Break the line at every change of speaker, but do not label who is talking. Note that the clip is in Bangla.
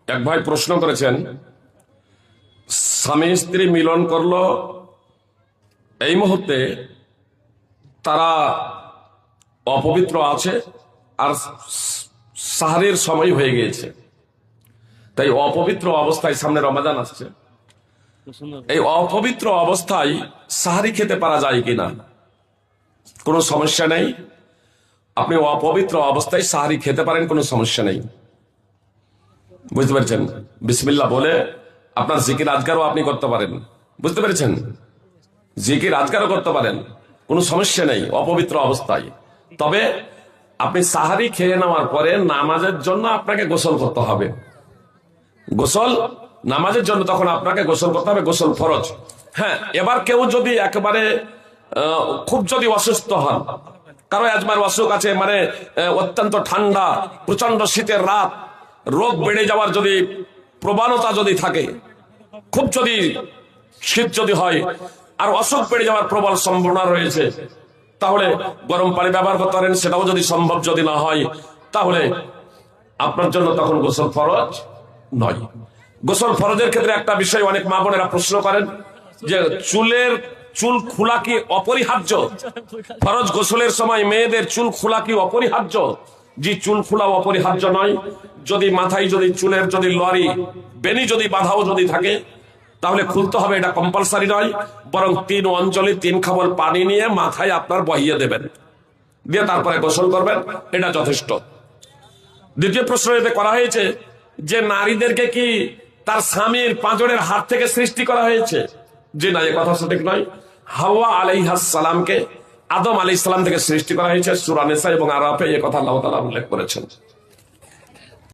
এক ভাই প্রশ্ন করেছেন, স্বামী স্ত্রী মিলন করলো, এই মুহূর্তে তারা অপবিত্র আছে আর সাহারির সময় হয়ে গিয়েছে, তাই অপবিত্র অবস্থায় সামনে রমাজান আসছে, এই অপবিত্র অবস্থায় সাহারি খেতে পারা যায় কিনা? কোনো সমস্যা নেই, আপনি অপবিত্র অবস্থায় সাহারি খেতে পারেন, কোনো সমস্যা নেই। বুঝতে পেরেছেন? বিসমিল্লাহ বলে আপনার জিকির আজকারও আপনি করতে পারেন। বুঝতে পেরেছেন? জিকির আজকারও করতে পারেন, কোনো সমস্যা নেই অপবিত্র অবস্থায়। তবে আপনি সাহারি খেয়ে নেওয়ার পরে নামাজের জন্য আপনাকে গোসল করতে হবে। গোসল নামাজের জন্য তখন আপনাকে গোসল করতে হবে, গোসল ফরজ। হ্যাঁ, এবার কেউ যদি একেবারে খুব যদি অসুস্থ হন, কারো অ্যাজমার অসুখ আছে, মানে অত্যন্ত ঠান্ডা, প্রচন্ড শীতের রাত, রোগ বেড়ে যাওয়ার যদি প্রবণতা যদি থাকে, খুব যদি শীত যদি হয় আর অসুখ বেড়ে যাওয়ার প্রবল সম্ভাবনা রয়েছে, তাহলে গরম পানি ব্যবহার করতে পারেন। সেটাও যদি সম্ভব যদি না হয়, তাহলে আপনার জন্য তখন গোসল ফরজ নয়। গোসল ফরজের ক্ষেত্রে একটা বিষয় অনেক মা বোনেরা প্রশ্ন করেন যে চুল খোলা কি অপরিহার্য? ফরজ গোসলের সময় মেয়েদের চুল খোলা কি অপরিহার্য? জি, চুল খোলা অপরিহার্য নয়। যদি মাথায় যদি চুলের যদি লরি বেনি যদি বাঁধাও যদি থাকে, তাহলে খুলতে হবে, এটা কম্পালসারি নয়। বরং 3 অঞ্চলে 3 খাবল পানি নিয়ে মাথায় আপনার বহিয়ে দেবেন, দিয়ে তারপরে গোসল করবেন, এটা যথেষ্ট। দ্বিতীয় প্রশ্ন এতে করা হয়েছে যে নারীদেরকে কি তার স্বামীর পাঁজরের হাত থেকে সৃষ্টি করা হয়েছে? জি না, এ কথা সঠিক নয়। হাওয়া আলাইহিস সালামকে আদম আলাইহিস সালাম থেকে সৃষ্টি করা হয়েছে। সূরা নিসা এবং আরাফে এ কথা আল্লাহ তাআলা উল্লেখ করেছেন।